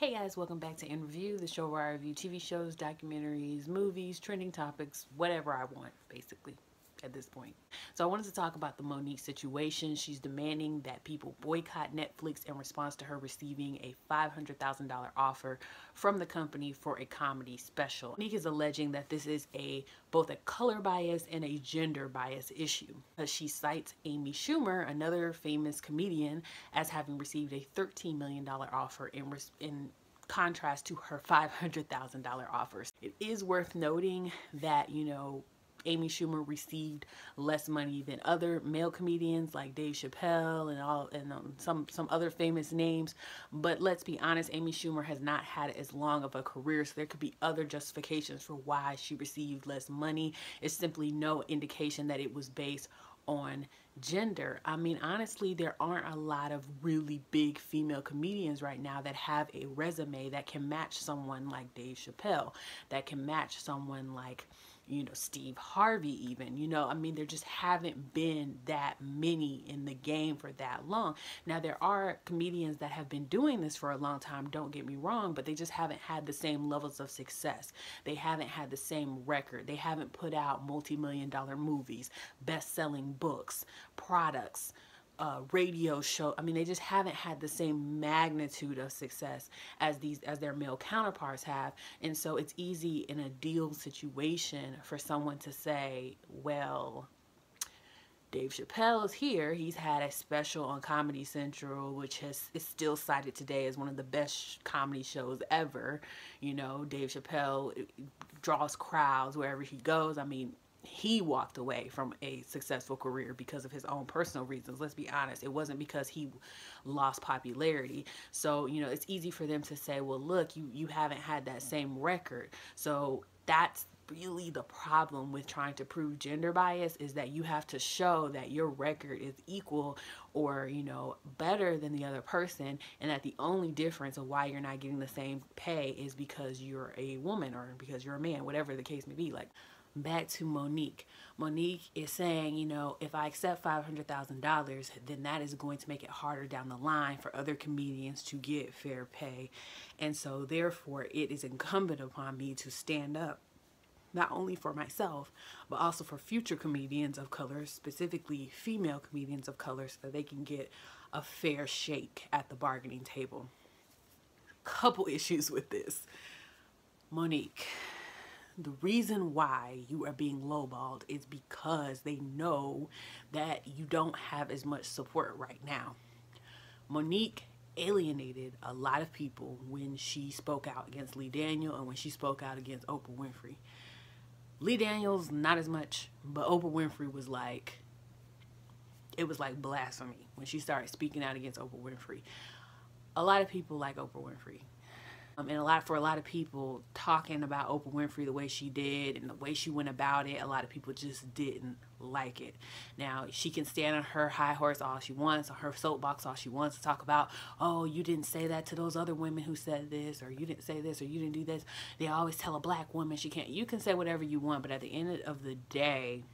Hey guys, welcome back to NREVU, the show where I review TV shows, documentaries, movies, trending topics, whatever I want, basically, at this point. So I wanted to talk about the Monique situation. She's demanding that people boycott Netflix in response to her receiving a $500,000 offer from the company for a comedy special. Monique is alleging that this is both a color bias and a gender bias issue. She cites Amy Schumer, another famous comedian, as having received a $13 million offer in contrast to her $500,000 offers. It is worth noting that, Amy Schumer received less money than other male comedians like Dave Chappelle and some other famous names. But let's be honest, Amy Schumer has not had as long of a career, so there could be other justifications for why she received less money. It's simply no indication that it was based on gender. I mean, honestly, there aren't a lot of really big female comedians right now that have a resume that can match someone like Dave Chappelle, that can match someone like, Steve Harvey even. I mean, there just haven't been that many in the game for that long. Now, there are comedians that have been doing this for a long time, don't get me wrong, but they just haven't had the same levels of success. They haven't had the same record. They haven't put out multi-million-dollar movies, best-selling books, products, radio show. I mean, they just haven't had the same magnitude of success as their male counterparts have. And so it's easy in a deal situation for someone to say, well, Dave Chappelle is here. He's had a special on Comedy Central, which is still cited today as one of the best comedy shows ever. Dave Chappelle draws crowds wherever he goes. I mean, he walked away from a successful career because of his own personal reasons. Let's be honest. It wasn't because he lost popularity. So, it's easy for them to say, well, look, you haven't had that same record. So that's really the problem with trying to prove gender bias, is that you have to show that your record is equal or, better than the other person, and that the only difference of why you're not getting the same pay is because you're a woman or because you're a man, whatever the case may be. Like, back to Monique. Monique is saying, if I accept $500,000, then that is going to make it harder down the line for other comedians to get fair pay. And so therefore it is incumbent upon me to stand up, not only for myself, but also for future comedians of color, specifically female comedians of color, so that they can get a fair shake at the bargaining table. Couple issues with this. Monique, the reason why you are being lowballed is because they know that you don't have as much support right now. Monique alienated a lot of people when she spoke out against Lee Daniels and when she spoke out against Oprah Winfrey. Lee Daniels, not as much, but Oprah Winfrey was like, it was like blasphemy when she started speaking out against Oprah Winfrey. A lot of people like Oprah Winfrey. And for a lot of people, talking about Oprah Winfrey the way she did and the way she went about it, a lot of people just didn't like it. Now, she can stand on her high horse all she wants, on her soapbox all she wants, to talk about, oh, you didn't say that to those other women who said this, or you didn't say this, or you didn't do this. They always tell a black woman she can't. You can say whatever you want, but at the end of the day,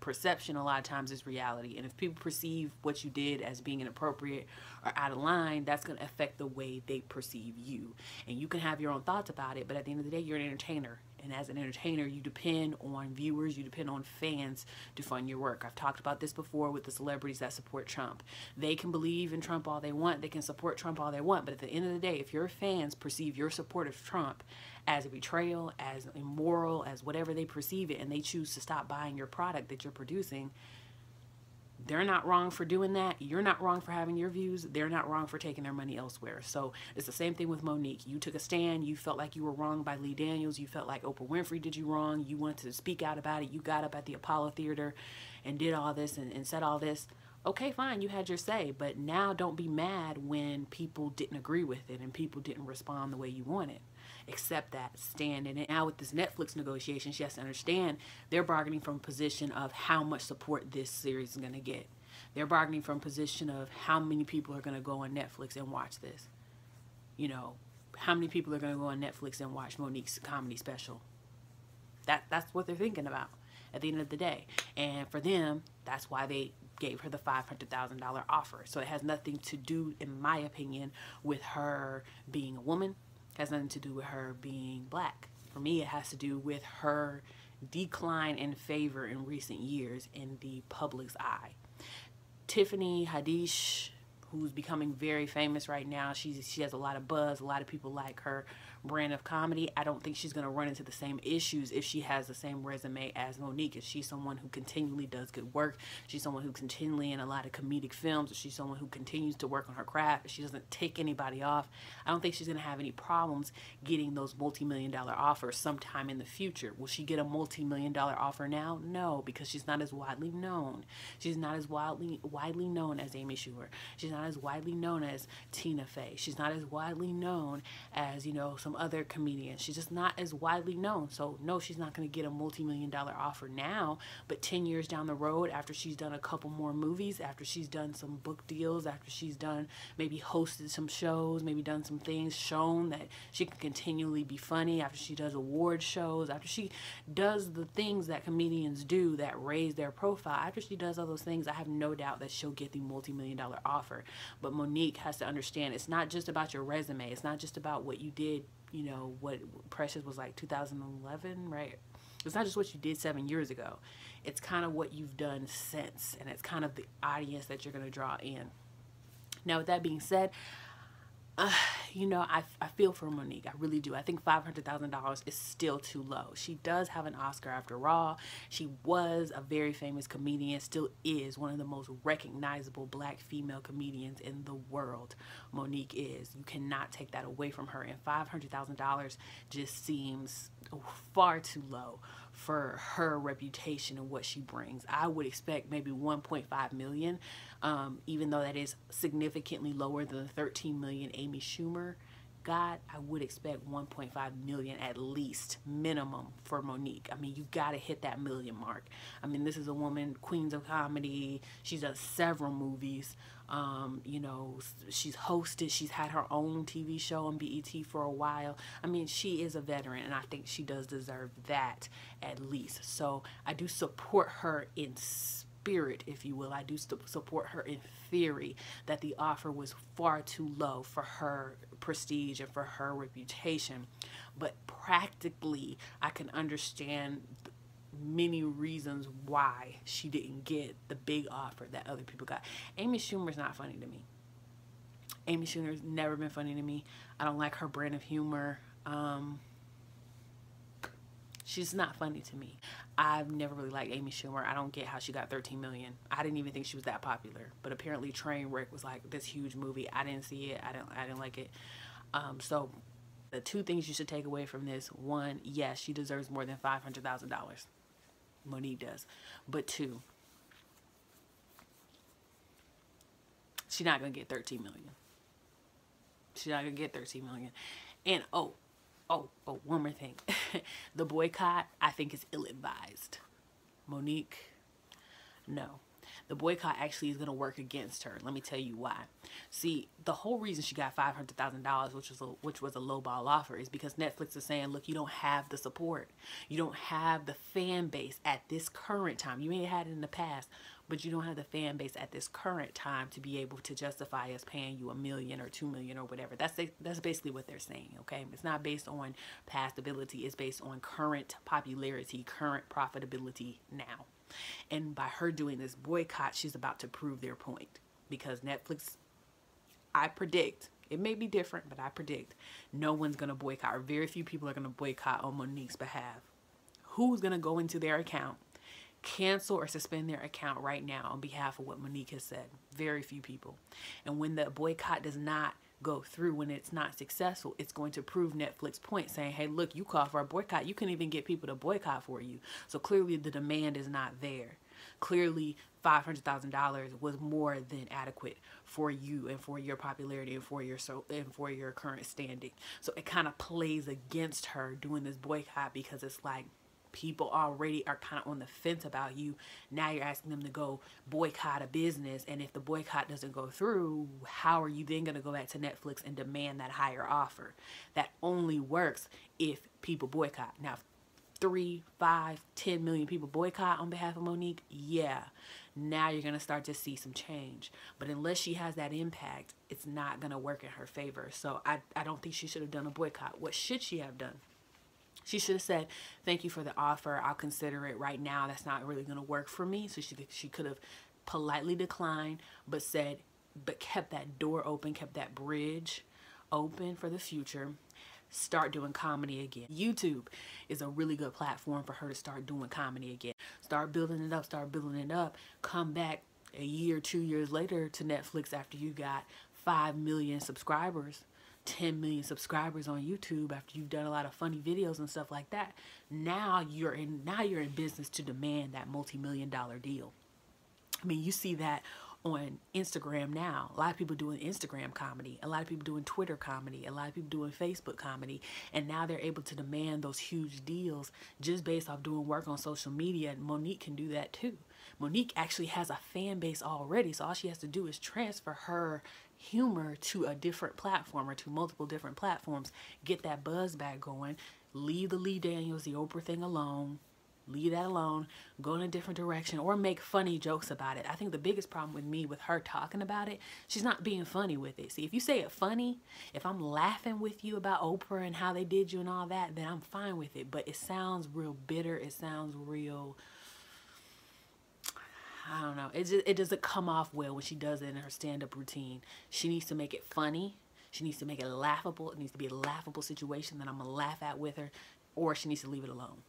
perception a lot of times is reality. And if people perceive what you did as being inappropriate or out of line, that's going to affect the way they perceive you. And you can have your own thoughts about it, but at the end of the day, you're an entertainer. And as an entertainer, you depend on viewers, you depend on fans to fund your work. I've talked about this before with the celebrities that support Trump. They can believe in Trump all they want, they can support Trump all they want, but at the end of the day, if your fans perceive your support of Trump as a betrayal, as immoral, as whatever they perceive it, and they choose to stop buying your product that you're producing, they're not wrong for doing that. You're not wrong for having your views. They're not wrong for taking their money elsewhere. So it's the same thing with Monique. You took a stand. You felt like you were wrong by Lee Daniels. You felt like Oprah Winfrey did you wrong. You wanted to speak out about it. You got up at the Apollo Theater and did all this and said all this. Okay, fine, you had your say, but now don't be mad when people didn't agree with it and people didn't respond the way you wanted. Accept that, stand in it. Now with this Netflix negotiation, she has to understand they're bargaining from a position of how much support this series is going to get. They're bargaining from a position of how many people are going to go on Netflix and watch this. How many people are going to go on Netflix and watch Monique's comedy special. That's what they're thinking about at the end of the day. And for them, that's why they gave her the $500,000 offer. So it has nothing to do, in my opinion, with her being a woman. It has nothing to do with her being black. For me, it has to do with her decline in favor in recent years in the public's eye. Tiffany Haddish, who's becoming very famous right now, she has a lot of buzz. A lot of people like her brand of comedy. I don't think she's going to run into the same issues if she has the same resume as Monique. If she's someone who continually does good work, she's someone who's continually in a lot of comedic films, if she's someone who continues to work on her craft, if she doesn't take anybody off, I don't think she's going to have any problems getting those multi-million-dollar offers sometime in the future. Will she get a multi-million-dollar offer now? No, because she's not as widely known. She's not as widely known as Amy Schumer. She's not as widely known as Tina Fey. She's not as widely known as, some other comedians. She's just not as widely known. So no, she's not going to get a multi-million-dollar offer now, but 10 years down the road, after she's done a couple more movies, after she's done some book deals, after she's done, maybe hosted some shows, maybe done some things, shown that she can continually be funny, after she does award shows, after she does the things that comedians do that raise their profile, after she does all those things, I have no doubt that she'll get the multi-million-dollar offer. But Monique has to understand, it's not just about your resume. It's not just about what you did, what Precious was like 2011, right? It's not just what you did 7 years ago. It's kind of what you've done since, and it's kind of the audience that you're going to draw in. Now, with that being said, I feel for Monique. I really do. I think $500,000 is still too low. She does have an Oscar after all. She was a very famous comedian, still is one of the most recognizable black female comedians in the world. Monique is. You cannot take that away from her. And $500,000 just seems far too low for her reputation and what she brings. I would expect maybe 1.5 million, even though that is significantly lower than the 13 million Amy Schumer got. I would expect 1.5 million at least minimum for Monique. I mean, you got to hit that million mark. I mean, this is a woman, queens of comedy. She's done several movies. She's hosted, she's had her own TV show on BET for a while. I mean, she is a veteran, and I think she does deserve that at least. So I do support her in spirit, if you will. I do support her in theory that the offer was far too low for her prestige and for her reputation. But practically, I can understand many reasons why she didn't get the big offer that other people got. Amy Schumer's not funny to me. Amy Schumer's never been funny to me. I don't like her brand of humor. She's not funny to me. I've never really liked Amy Schumer. I don't get how she got 13 million. I didn't even think she was that popular. But apparently Trainwreck was like this huge movie. I didn't see it. I didn't like it. So the two things you should take away from this: one, yes, she deserves more than $500,000. Monique does. But two, she's not going to get 13 million. She's not going to get 13 million. And one more thing. The boycott, I think, is ill-advised. Monique, no. The boycott actually is going to work against her. Let me tell you why. See, the whole reason she got $500,000, which was a lowball offer, is because Netflix is saying, look, you don't have the support. You don't have the fan base at this current time. You may have had it in the past, but you don't have the fan base at this current time to be able to justify us paying you $1 million or $2 million or whatever. That's basically what they're saying, okay? It's not based on past ability. It's based on current popularity, current profitability now. And by her doing this boycott, she's about to prove their point. Because Netflix, I predict, it may be different, but I predict no one's going to boycott, or very few people are going to boycott on Monique's behalf. Who's going to go into their account, cancel or suspend their account right now on behalf of what Monique has said? Very few people. And when the boycott does not go through, when it's not successful, it's going to prove Netflix point, saying, hey, look, you call for a boycott. You couldn't even get people to boycott for you. So clearly the demand is not there. Clearly $500,000 was more than adequate for you and for your popularity and for your current standing. So it kind of plays against her doing this boycott, because it's like, people already are kind of on the fence about you. Now you're asking them to go boycott a business. And if the boycott doesn't go through, how are you then going to go back to Netflix and demand that higher offer? That only works if people boycott. Now, 3, 5, 10 million people boycott on behalf of Monique, yeah, now you're going to start to see some change. But unless she has that impact, it's not going to work in her favor. So I don't think she should have done a boycott. What should she have done? She should have said, thank you for the offer. I'll consider it right now. That's not really going to work for me. So she could have politely declined, but kept that door open, kept that bridge open for the future. Start doing comedy again. YouTube is a really good platform for her to start doing comedy again. Start building it up, start building it up. Come back a year, 2 years later to Netflix after you got 5 million subscribers. 10 million subscribers on YouTube after you've done a lot of funny videos and stuff like that. Now you're in business to demand that multi-million-dollar deal. I mean, you see that on Instagram now. A lot of people doing Instagram comedy, a lot of people doing Twitter comedy, a lot of people doing Facebook comedy, and now they're able to demand those huge deals just based off doing work on social media. And Monique can do that too. Monique actually has a fan base already, so all she has to do is transfer her humor to a different platform or to multiple different platforms, get that buzz back going, leave the Lee Daniels, the Oprah thing alone, leave that alone, go in a different direction, or make funny jokes about it. I think the biggest problem with her talking about it, she's not being funny with it. See, if you say it funny, if I'm laughing with you about Oprah and how they did you and all that, then I'm fine with it. But it sounds real bitter. It sounds real, I don't know. It doesn't come off well when she does it in her stand-up routine. She needs to make it funny. She needs to make it laughable. It needs to be a laughable situation that I'm going to laugh at with her, or she needs to leave it alone.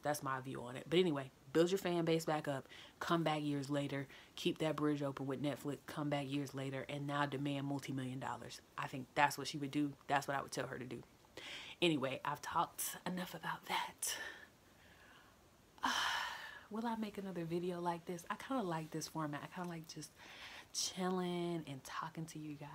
That's my view on it. But anyway, build your fan base back up. Come back years later. Keep that bridge open with Netflix. Come back years later and now demand multi-million dollars. I think that's what she would do. That's what I would tell her to do. Anyway, I've talked enough about that. Will I make another video like this? I kind of like this format. I kind of like just chilling and talking to you guys.